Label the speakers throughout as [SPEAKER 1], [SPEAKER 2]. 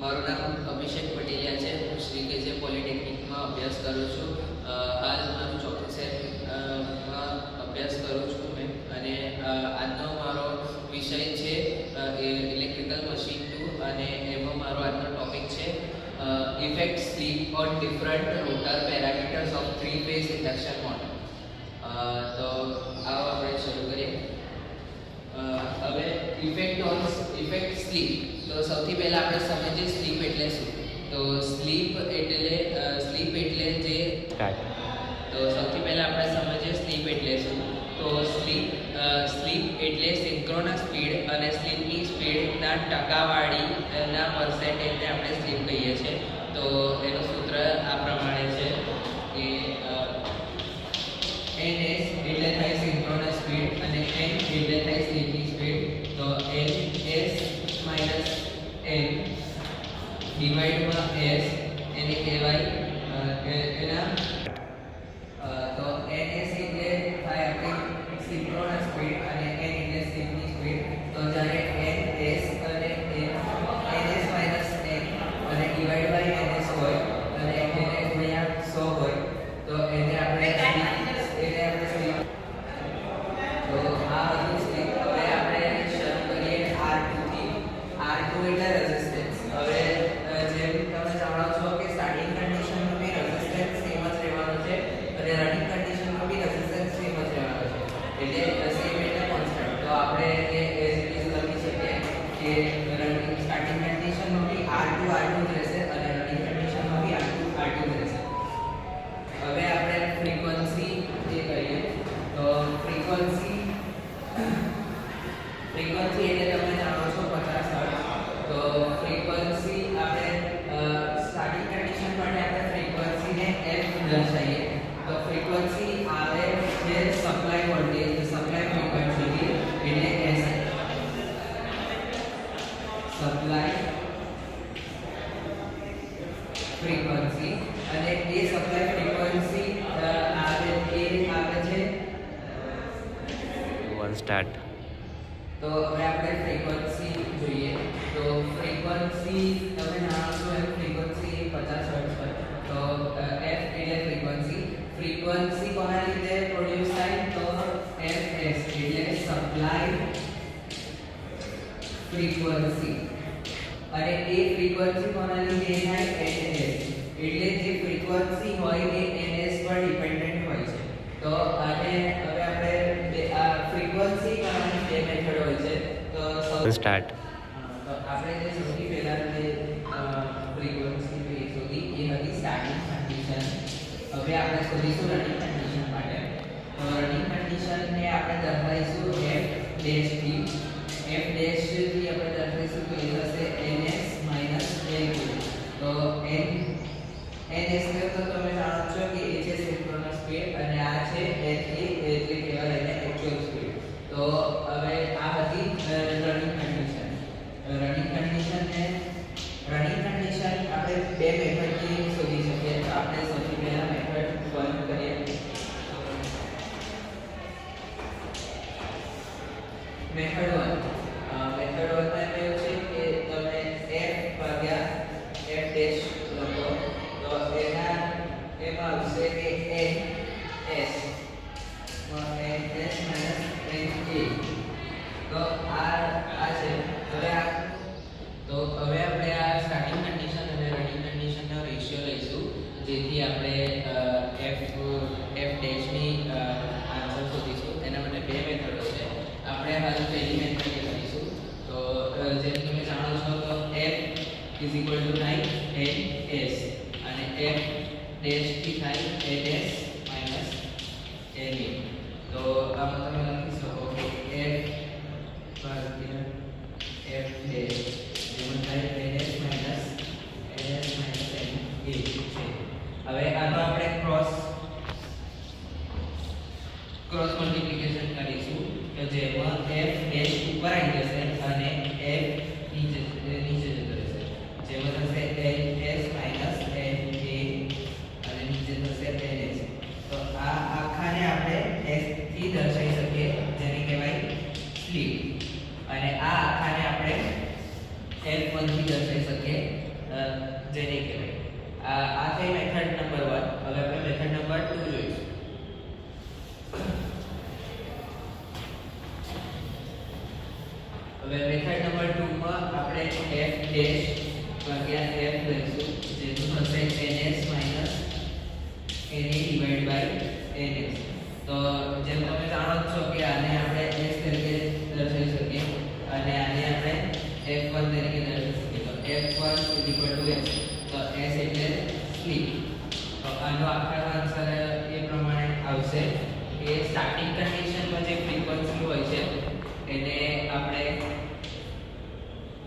[SPEAKER 1] મારું નામ અભિષેક પટેલિયા છે. હું શ્રી કેજે પોલિટેકનિકમાં અભ્યાસ કરું છું. હાલ મારું ચોથું સેમમાં અભ્યાસ કરું છું મેં. અને આજનો મારો વિષય છે ઇલેક્ટ્રિકલ મશીન 2 અને એમાં મારો આજનો ટોપિક છે effect slip on different rotor parameters of 3-phase induction motor. તો આવો આપણે શરૂ કરીએ. હવે ઇફેક્ટ સ્લીપ. તો સૌથી પહેલા આપણે સમજીએ સ્લીપ એટલે શું. તો સ્લીપ એટલે જે તો સૌથી પહેલા આપણે સમજીએ સ્લીપ એટલે શું. તો સ્લીપ એટલે સિન્ક્રોનસ સ્પીડ અને સ્લીપની સ્પીડના ટકાવાળીના પર્સેન્ટેજને આપણે સ્લીપ કહીએ છીએ. તો એનું સૂત્ર આ પ્રમાણે છે કે ns એટલે થાય સિન્ક્રોનસ સ્પીડ અને n એટલે થાય સ્લીપની સ્પીડ. તો ns - n ડિવાઇડમાં s એને કહેવાય એના તો ns એટલે થાય આપણી સિન્ક્રોનસ સ્પીડ અને n એટલે સ્લીપની સ્પીડ. તો જ્યારે ns અને ns - n અને ડિવાઇડ બાય ns હોય અને એને ગુણ્યા 100 હોય તો એને આપણે સ્લીપ. તો આ બધું સ્લીપ. હવે આપણે શરૂ કરીએ R2 થી. R2 એટલે રેઝિસ્ટન્સ. હવે જેમ તમે જાણો છો કે સ્ટાર્ટિંગ કન્ડિશનમાં બી રેઝિસ્ટન્સ સેમ જ રહેવાનો છે અને રનિંગ કન્ડિશનમાં બી રેઝિસ્ટન્સ સેમ જ રહેવાનો છે. એટલે સેમ એટલે કોન્સ્ટન્ટ. તો આપણે એ એઝ ઇટ ઇઝ લખી શકીએ કે રનિંગ સ્ટાર્ટિંગ કન્ડિશનમાં બી R2 જ રહેશે અને રનિંગ કન્ડિશનમાં બી R2 જ રહેશે. હવે આપણે ફ્રીક્વન્સી જે કહીએ તો ફ્રીક્વન્સી એટલે તમે જાણો છો 50 હર્ટ્ઝ. તો ફ્રીક્વન્સી આપણે સ્ટાર્ટિંગ કન્ડિશન માટે આપણે ફ્રીક્વન્સીને f દર્શાવીએ. તો ફ્રીક્વન્સી આવે જે સપ્લાય વોલ્ટેજ સપ્લાય ફ્રીક્વન્સી એટલે s સપ્લાય ફ્રીક્વન્સી. અને એ સપ્લાય ફ્રીક્વન્સી આવે છે
[SPEAKER 2] સ્ટાર્ટ.
[SPEAKER 1] તો હવે આપણે ફ્રીક્વન્સી જોઈએ. તો ફ્રીક્વન્સી તમે જાણો છો એમ ફ્રીક્વન્સી 50 હર્ટ્ઝ હોય. તો f એટલે ફ્રીક્વન્સી કોના લીધે પ્રોડ્યુસ થાય. તો fs એટલે સપ્લાય ફ્રીક્વન્સી અને એ ફ્રીક્વન્સી કોના લીધે થાય ns એટલે જે ફ્રીક્વન્સી હોય એ ns પર ડિપેન્ડન્ટ હોય છે. તો આને હવે આપણે ફ્રીક્વન્સી કરવાની બે મેથડ હોય છે. તો
[SPEAKER 2] સ્ટાર્ટ.
[SPEAKER 1] તો આપણે જે સૌથી પહેલા જે ફ્રીક્વન્સી શોધી એ હતી સ્ટાર્ટિંગ કન્ડિશન. હવે આપણે શોધીશું રનિંગ કન્ડિશન માટે. તો રનિંગ કન્ડિશનને આપણે દર્શાવીશું f ડેશ થી. f ડેશ થી આપણે દર્શાવીશું તો એ થશે ns - l2. તો ns તો તમે જાણો છો કે એ છે સિન્ક્રોનસ સ્પીડ અને આ છે એટલે કહેવાય એને એક્ચ્યુઅલ સ્પીડ. તો હવે આ હતી રનિંગ કન્ડિશન. રનિંગ કન્ડિશન આપણે બે મેથડથી શોધી શકીએ. તો આપણે સૌથી પહેલા મેથડ 1 કરીએ. મેથડ 1 માં એવું છે કે તમે f ભાગ્યા f ડેશ લખો તો એમાં આવશે કે ns - na. તો આ છે. હવે આપણે આ સ્ટાર્ટિંગ કન્ડિશન અને રનિંગ કન્ડિશનનો રેશિયો લઈશું જેથી આપણે f ડેશ ની આન્સર શોધીશું. એના માટે બે મેથડો છે. આપણે હાલ પહેલી મેથડ કરીશું. તો જેમ તમે જાણો છો તો f થાય ns અને f ડેશ થી થાય ns - na. તો આમાં તમે લખી શકો કે f ભાગ્યા f ડેશ જેમાં થાય ns - na છે. હવે આનો આપણે ક્રોસ મલ્ટીપ્લિકેશન કરીશું. તો જેમાં f ડેશ ઉપર આવી જશે અને f નીચે જતો રહેશે. જેમાં થશે ns - na અને નીચે થશે ns. તો આ આખાને આપણે s થી દર્શાવી શકીએ જેને કહેવાય સ્લીપ. અને આ આખાને આપણે આ થઈ મેથડ નંબર 1. હવે આપણે મેથડ નંબર 2 જોઈશું. હવે મેથડ નંબર 2 માં આપણે f ડેશ ભાગ્યા f લઈશું, જેનું થશે ns minus na divide by ns. તો જેમ તમે જાણો જ છો કે આને આપણે s તરીકે દર્શાવી શકીએ અને આને આપણે f1 તરીકે દર્શાવી શકીએ. તો f1 s, તો s એટલે સ્લીપ. તો આનો આપણો આન્સર એ પ્રમાણે આવશે કે સ્ટાર્ટિંગ કન્ડિશનમાં જે ફ્રીક્વન્સી હોય છે એને આપણે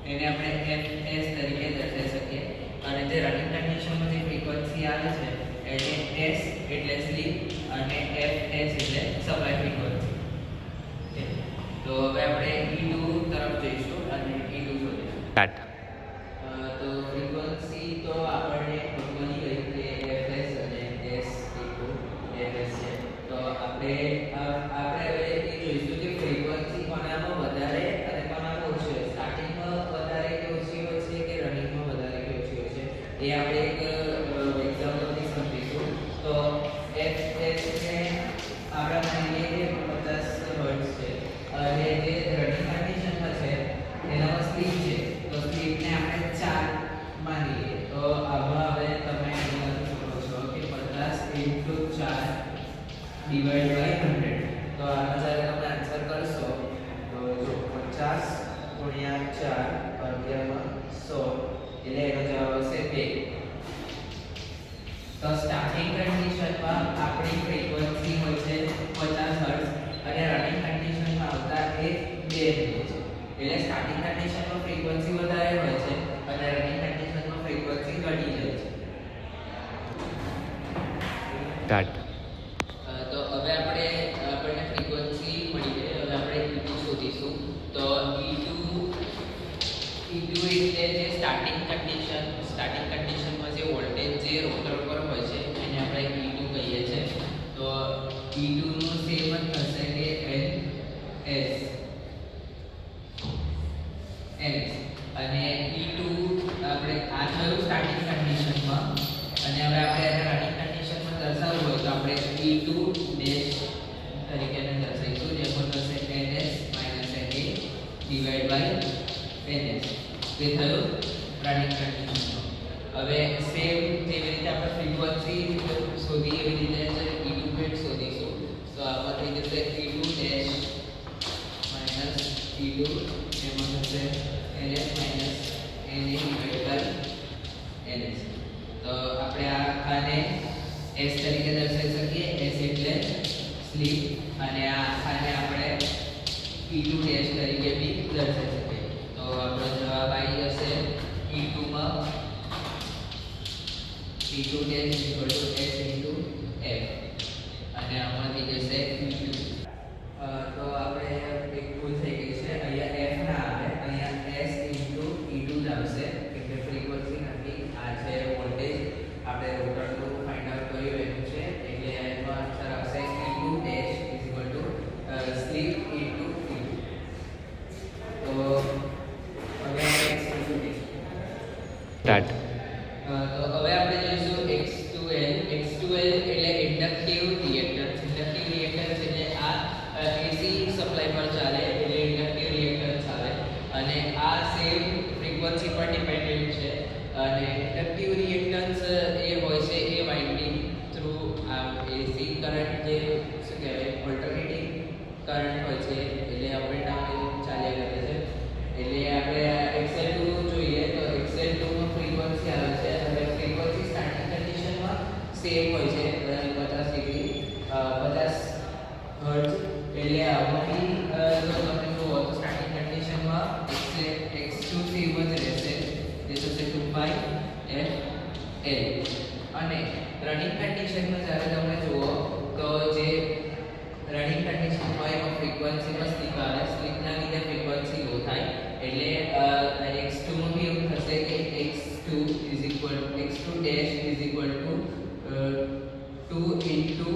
[SPEAKER 1] fs તરીકે દર્શાવી શકીએ અને જે રનિંગ કન્ડિશનમાં જે ફ્રીક્વન્સી આવે છે એને s એટલે સ્લીપ અને fs એટલે સપ્લાય ફ્રીક્વન્સી. તો હવે આપણે E2 તરફ જઈશું અને E2 શોધીશું.
[SPEAKER 2] સ્ટાર્ટ.
[SPEAKER 1] તો ફ્રીક્વન્સી તો આપણને મળી ગઈ કે fs અને s fs છે. તો આપણે હવે એ જોઈશું કે ફ્રીક્વન્સી કોનામાં વધારે અને કોનામાં ઓછી હોય. સ્ટાર્ટિંગમાં વધારે કે ઓછી હોય છે કે રનિંગમાં વધારે કે ઓછી હોય છે એ આપણે એક એક્ઝામ્પલથી સમજીશું. તો fs ને આપણે માની લઈએ કે 50 હર્ટ્ઝ છે અને જે રનિંગ કન્ડિશનમાં છે એનામાં સ્લીપ છે, તો સ્લીપને આપણે 4 માની લઈએ. તો આમાં હવે તમે એનાથી સમજો છો કે 50 * 4 ડિવાઇડ બાય 100. તો આનો જ્યારે તમે આન્સર કરશો તો જો 50 * 4 ભાગ્યામાં 100 એટલે એનો જવાબ આવશે 2. તો સ્ટાર્ટિંગ કન્ડિશનમાં આપણી ફ્રીક્વન્સી હોય છે 50 હર્ટ્ઝ અને રનિંગ કન્ડિશનમાં આવતા એ 2 હોય છે. એટલે સ્ટાર્ટિંગ કન્ડિશનમાં ફ્રીક્વન્સી વધારે હોય છે અને રનિંગ કન્ડિશનમાં ફ્રીક્વન્સી ઘટી જાય છે.
[SPEAKER 2] સ્ટાર્ટ.
[SPEAKER 1] તો હવે આપણને ફ્રીક્વન્સી મળી ગઈ. હવે આપણે E2 શોધીશું. તો E2 એટલે જે સ્ટાર્ટિંગ કન્ડિશનમાં જે વોલ્ટેજ જે રોટર પર હોય છે એને આપણે E2 કહીએ છીએ. તો E2 નું સેમ જ થશે કે ns અને E2 આપણે આ થયું સ્ટાર્ટિંગ કન્ડિશનમાં અને હવે આપણે એને રનિંગ કન્ડિશનમાં દર્શાવવું હોય તો આપણે E2 ડેશ તરીકે એને દર્શાવીશું, જેમાં થશે ns minus na divide by ns. તે થયું રનિંગ કન્ડિશનમાં. હવે સેમ જેવી રીતે આપણે ફ્રીક્વન્સી શોધી એવી રીતે E2 બેટ શોધીશું. તો આમાં થઈ જશે E2 ડેશ માઈનસ E2 એમાં થશે ns minus na divide by ns. તો આપણે આને s તરીકે દર્શાવી શકીએ. s એટલે સ્લીપ અને આ આને આપણે E2 ડેશ તરીકે બી દર્શાવી શકીએ. તો આપણો જવાબ આવી જશે E2 માં E2 ડેશ s f અને આમાંથી જશે E2. તો આપણે એક ભૂલ થઈ ગઈ છે. અહીંયા f ના આવે, અહીંયા s E2 જ આવશે એટલે ફ્રીક્વન્સી નથી. આ છે વોલ્ટેજ આપણે રોટરનું ફાઇન્ડ આઉટ કર્યું એનું છે એટલે એનો આન્સર આવશે E2 ડેશ સ્લીપ E2. તો હવે
[SPEAKER 2] સ્ટાર્ટ.
[SPEAKER 1] તો હવે આપણે જોઈશું X2L. X2L એટલે ઇન્ડક્ટિવ રિએક્ટન્સ. ઇન્ડક્ટિવ રિએક્ટન્સ એટલે આ AC સપ્લાય પર ચાલે એટલે ઇન્ડક્ટિવ રિએક્ટન્સ આવે અને આ સેમ ફ્રીક્વન્સી પર ડિપેન્ડન્ટ છે. અને ઇન્ડક્ટિવ રિએક્ટન્સ એ હોય છે એ વાઇન્ડિંગ થ્રુ આ AC કરંટ જે શું કહેવાય ઓલ્ટરનેટિંગ કરંટ હોય છે એટલે અપ એન્ડ ડાઉન ચાલ્યા કરે છે. એટલે આપણે XL2 જોઈએ તો XL2 માં ફ્રીક્વન્સી આવે છે અને ફ્રીક્વન્સી સ્ટાર્ટિંગ કન્ડિશનમાં સેમ હોય છે 50 ડિગ્રી 50 હર્ટ્ઝ. એટલે આમાંથી જો તમે જુઓ તો સ્ટાર્ટિંગ કન્ડિશનમાં X2 સેમ જ રહેશે, જે થશે 2π f L. અને રનિંગ કન્ડિશનમાં જ્યારે તમે જુઓ તો જે રનિંગ કન્ડિશન હોય એમાં ફ્રીક્વન્સીમાં સ્લીપ આવે. સ્લીપના લીધે ફ્રીક્વન્સી લો થાય એટલે X2 માં બી એવું થશે કે X2 dash 2 into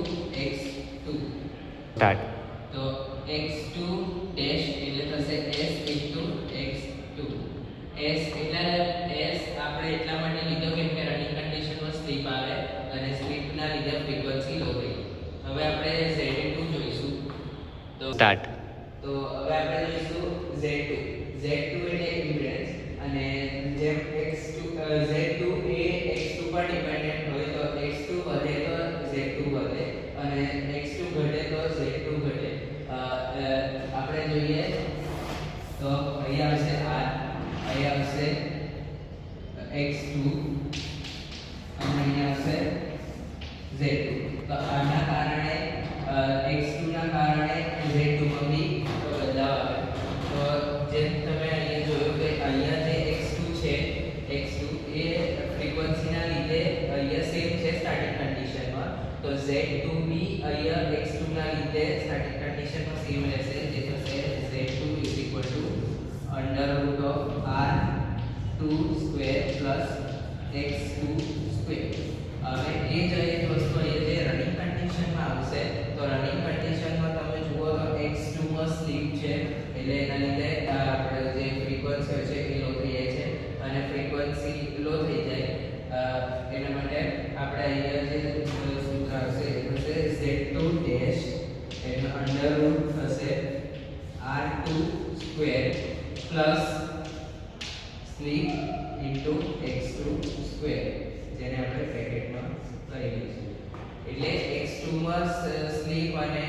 [SPEAKER 1] X2.
[SPEAKER 2] Start.
[SPEAKER 1] તો X2 ડેશ એટલે થશે S into X2. S એટલે S આપણે એટલા માટે લીધો કેમ કે રનિંગ કન્ડિશનમાં
[SPEAKER 2] સ્ટાર્ટ.
[SPEAKER 1] તો હવે આપણે જોઈશું Z2. Z2 એટલે ઇમ્પિડન્સ અને જેમ Z2 એ X2 પર ડિપેન્ડન્ટ હોય તો X2 વધે તો Z2 વધે અને X2 ઘટે તો Z2 ઘટે. આપણે જોઈએ તો અહીંયા આવશે R, અહીંયા આવશે X2 અને અહીંયા આવશે Z2. તો આના કારણે X2 ના કારણે Z2 માં બી બદલાવ આવે. તો જેમ તમે અહીંયા જોયું કે અહીંયા જે X2 છે, X2 એ ફ્રીક્વન્સીના લીધે અહીંયા સેમ છે સ્ટાર્ટિંગ કન્ડિશનમાં. તો Z2 બી અહીંયા X2 ના લીધે સ્ટાર્ટિંગ કન્ડિશનમાં સેમ રહેશે. જે થશે Z2 √R2 square plus X2 square. હવે એ જ વસ્તુ અહીંયા જે રનિંગ કન્ડિશનમાં આવશે તો રનિંગ કન્ડિશનમાં તમે જુઓ તો X2 માં સ્લીપ છે એટલે એના લીધે આપણે જે ફ્રીક્વન્સી હોય છે એ લો થઈ જાય છે અને ફ્રીક્વન્સી લો થઈ જાય એના માટે આપણે અહીંયા જે સૂત્ર આવશે એ થશે Z2 ડેશ એનો અંડરરૂટ થશે R2 square plus slip into X2 square, જેને આપણે બ્રેકેટમાં કરી દઈશું. એટલે X2 માં સ્લીપ અને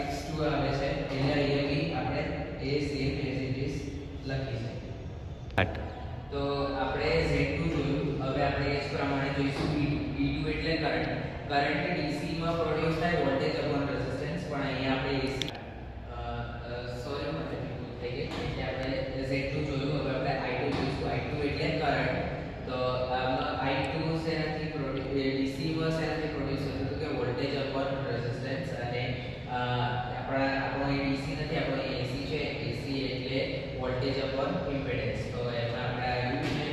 [SPEAKER 1] X2 આવે છે એટલે અહીંયા બી આપણે એ સેમ એઝ ઇટ ઇઝ લખી શકીએ. તો આપણે Z2 જોયું. હવે આપણે એ જ પ્રમાણે જોઈશું E2 એટલે કરંટ. કરંટ DC માં પ્રોડ્યુસ થાય વોલ્ટેજ અપોન રેઝિસ્ટન્સ, પણ અહીંયા આપણે AC સોરી મને ભૂલ થઈ ગઈ. એટલે આપણે Z2 જોયું. હવે આપણે I2 જોઈશું. I2 એટલે કરંટ. તો આમાં I2 શેનાથી DC માં શેનાથી પ્રોડ્યુસ થતું હતું કે વોલ્ટેજ અપોન રેઝિસ્ટન્સ. અને આપણો એ DC નથી, આપણો AC છે. AC એટલે વોલ્ટેજ અપોન ઇમ્પિડન્સ. તો એમાં આપણે આવ્યું છે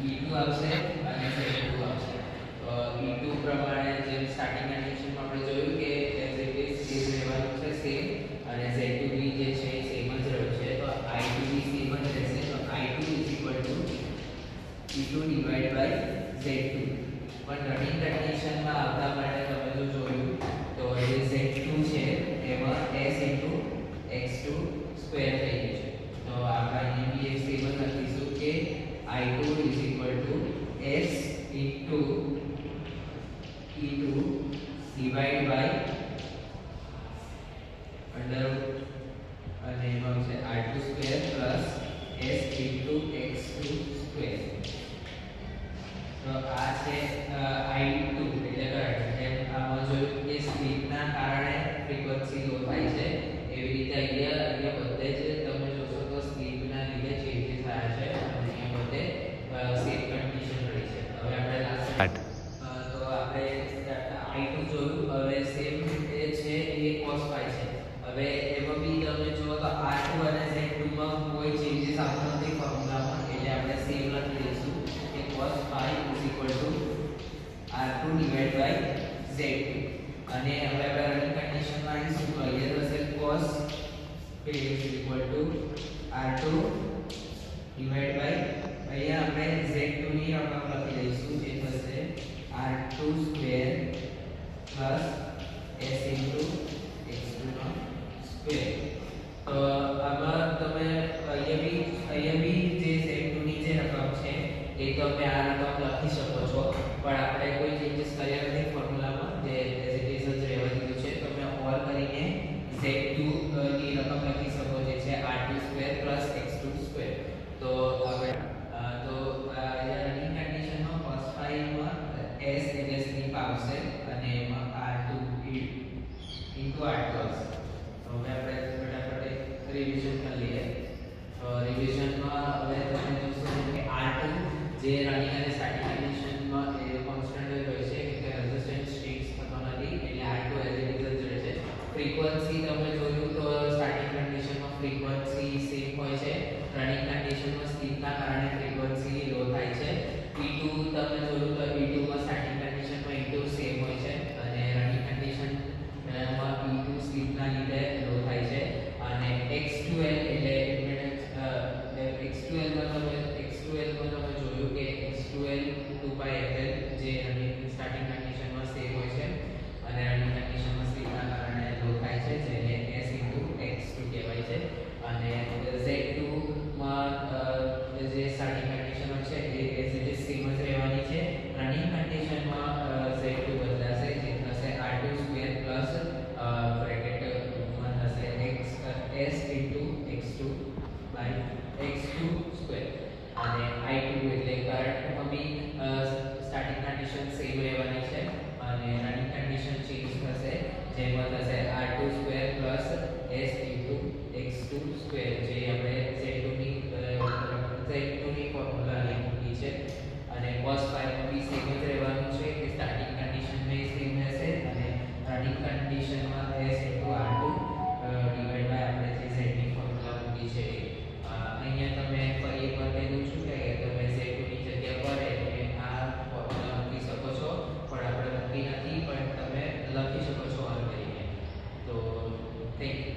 [SPEAKER 1] E2 આવશે અને Z2 આવશે. તો E2 પ્રમાણે જેમ સ્ટાર્ટિંગ કન્ડિશનમાં આપણે જોયું કે એઝ ઇટ ઇઝ એ રહેવાનું છે સેમ અને Z2 બી જે છે એ સેમ જ રહ્યું છે. તો I2 બી સેમ જ રહેશે. તો I2 E2 divide by Z2. પણ રનિંગ કન્ડિશનમાં આવતા માટે તમે જો જોયું તો જે Z2 છે એમાં S X2 સ્ક્વેર થઈ ગયું છે. તો આપણે અહીં બી એક સેમ જ લખીશું કે I2 S E2 divide by under root અને એમાં છે R2 square plus S X2 square. તો આ છે I2 એટલે કરંટ. જેમ આમાં જોયું કે સ્લીપના કારણે ફ્રીક્વન્સી લો થાય છે એવી રીતે અહીંયા બધે જ તમે જોશો તો સ્લીપના લીધે ચેન્જીસ થયા છે અને અહીંયા બધે સેમ કન્ડિશન રહી છે. હવે આપણે લાસ્ટ તો આપણે I2 જોયું. હવે સેમ રીતે છે એ cos phi છે. હવે એમાં બી તમે જુઓ તો R2 અને Z2 માં કોઈ ચેન્જીસ આવતો નથી ફોર્મ્યુલામાં એટલે આપણે સેમ લખી દઈશું કે cos phi R2 divide by Z2. અને હવે આપણે રનિંગ કન્ડિશનમાં આવીશું તો અહીંયા થશે cos R2 ડિવાઇડ બાય અહીંયા આપણે Z2 ની રકમ લખી દઈશું જે થશે R2 square plus S X2 નો સ્ક્વેર. તો આમાં તમે અહીંયા બી જે Z2 ની જે રકમ છે એ તમે આ રકમ લખી શકો છો, પણ આપણે કોઈ ચેન્જીસ કર્યા નથી ફોર્મ્યુલામાં, જે એઝ ઇટ ઇઝ જ રહેવા દીધું છે. તમે ઓર કરીને Z2 ની રકમ લખી શકો જે છે R2 square plus X2 square. તો હવે અહીંયા રનિંગ કન્ડિશનમાં cos phi માં S એટલે સ્લીપ આવશે અને એમાં R2 ઇન્ટુ R2 આવશે. તો હવે આપણે ફટાફટ રિવિઝન કરી લઈએ. રિવિઝનમાં હવે તમે જોશો કે R2 જે રનિંગ અને સ્ટાર્ટિંગ કન્ડિશનમાં એ કોન્સ્ટન્ટ હોય છે કે રેઝિસ્ટન્સ ચેન્જ થતો નથી એટલે R2 એઝ ઇટ ઇઝ જ રહે છે. ફ્રીક્વન્સી તમે જોયું તો સ્ટાર્ટિંગ કન્ડિશનમાં ફ્રીક્વન્સી સેમ હોય છે. રનિંગ કન્ડિશનમાં સ્લીપના કારણે ફ્રીક્વન્સી લો થાય છે. E2 તમે જોયું તો E2 માં સ્ટાર્ટિંગ કન્ડિશનમાં E2 સેમ હોય છે અને રનિંગ કન્ડિશનમાં E2 સ્લીપના લીધે લો થાય છે. અને X2L એટલે ઇમ્પિડન્સ X2L માં તમે જોયું કે X2L થેન્ક યુ.